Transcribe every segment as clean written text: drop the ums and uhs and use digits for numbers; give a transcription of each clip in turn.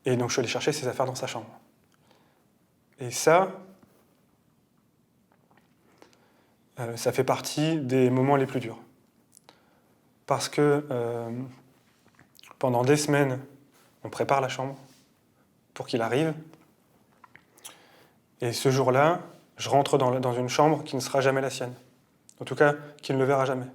Et donc je suis allé chercher ses affaires dans sa chambre. Et ça fait partie des moments les plus durs. Parce que pendant des semaines, on prépare la chambre pour qu'il arrive. Et ce jour-là, je rentre dans une chambre qui ne sera jamais la sienne. En tout cas, qui ne le verra jamais.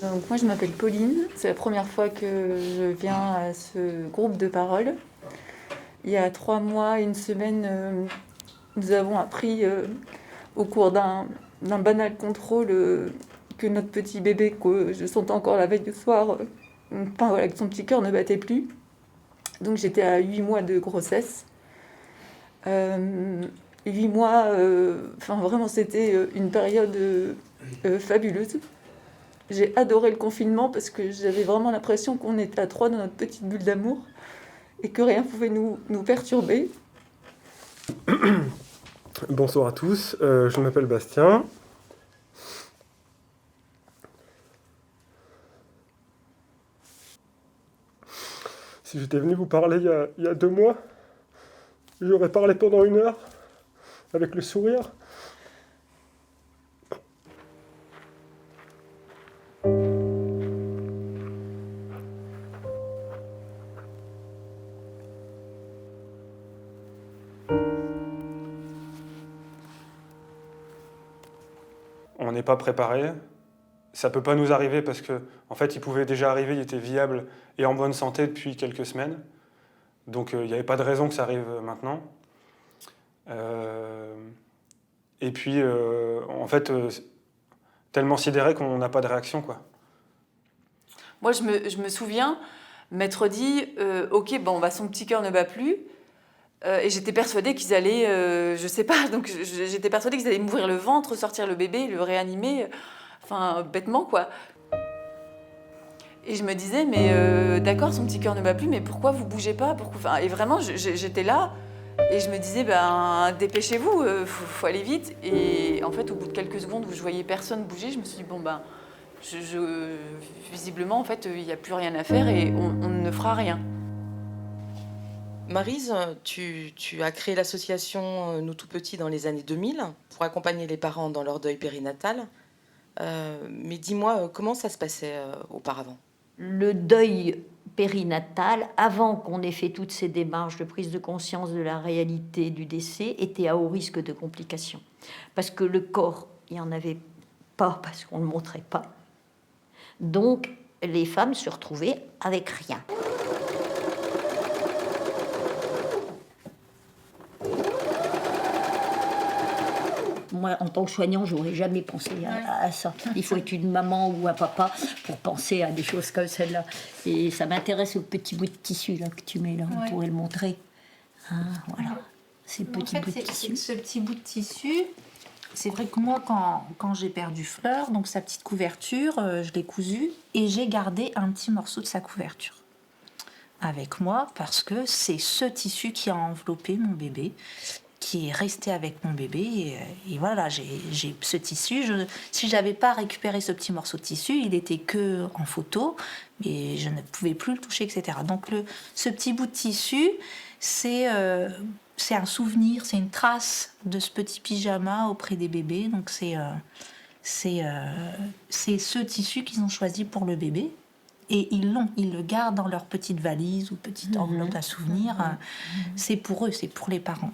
Donc moi je m'appelle Pauline, c'est la première fois que je viens à ce groupe de parole. Il y a 3 mois et une semaine, nous avons appris au cours d'un banal contrôle que notre petit bébé, que je sentais encore la veille du soir, que son petit cœur ne battait plus. Donc j'étais à 8 mois de grossesse. 8 mois, vraiment c'était une période fabuleuse. J'ai adoré le confinement parce que j'avais vraiment l'impression qu'on était à 3 dans notre petite bulle d'amour et que rien ne pouvait nous perturber. Bonsoir à tous, je m'appelle Bastien. Si j'étais venu vous parler il y a 2 mois, j'aurais parlé pendant 1 heure, avec le sourire. On n'est pas préparé. Ça peut pas nous arriver parce que, en fait, il pouvait déjà arriver, il était viable et en bonne santé depuis quelques semaines. Donc, il n'y avait pas de raison que ça arrive maintenant. Et puis, en fait, tellement sidéré qu'on n'a pas de réaction, quoi. Moi, je me souviens m'être dit, ok, bon, son petit cœur ne bat plus. Et j'étais persuadée qu'ils allaient, je sais pas, donc j'étais persuadée qu'ils allaient m'ouvrir le ventre, sortir le bébé, le réanimer, bêtement, quoi. Et je me disais, mais d'accord, son petit cœur ne bat plus, mais pourquoi vous bougez pas? Et vraiment, j'étais là, et je me disais, dépêchez-vous, faut aller vite. Et en fait, au bout de quelques secondes où je voyais personne bouger, je me suis dit, visiblement, en fait, il n'y a plus rien à faire et on ne fera rien. Maryse, tu as créé l'association Nous Tout Petits dans les années 2000 pour accompagner les parents dans leur deuil périnatal. Mais dis-moi, comment ça se passait auparavant? Le deuil périnatal, avant qu'on ait fait toutes ces démarches de prise de conscience de la réalité du décès, était à haut risque de complications. Parce que le corps, il n'y en avait pas, parce qu'on ne le montrait pas. Donc, les femmes se retrouvaient avec rien. Moi, en tant que soignant, j'aurais jamais pensé à ça. Il faut être une maman ou un papa pour penser à des choses comme celle-là. Et ça m'intéresse au petit bout de tissu là, que tu mets là. On pourrait le montrer. Hein, voilà. C'est le petit bout de tissu. Ce petit bout de tissu, c'est vrai que moi, quand j'ai perdu Fleur, donc sa petite couverture, je l'ai cousue et j'ai gardé un petit morceau de sa couverture avec moi parce que c'est ce tissu qui a enveloppé mon bébé, qui est resté avec mon bébé. Et voilà, j'ai ce tissu. Si je n'avais pas récupéré ce petit morceau de tissu, il n'était que en photo, mais je ne pouvais plus le toucher, etc. Donc ce petit bout de tissu, c'est un souvenir, c'est une trace de ce petit pyjama auprès des bébés. Donc c'est ce tissu qu'ils ont choisi pour le bébé. Et ils le gardent dans leur petite valise ou petite enveloppe à souvenirs. C'est pour eux, c'est pour les parents.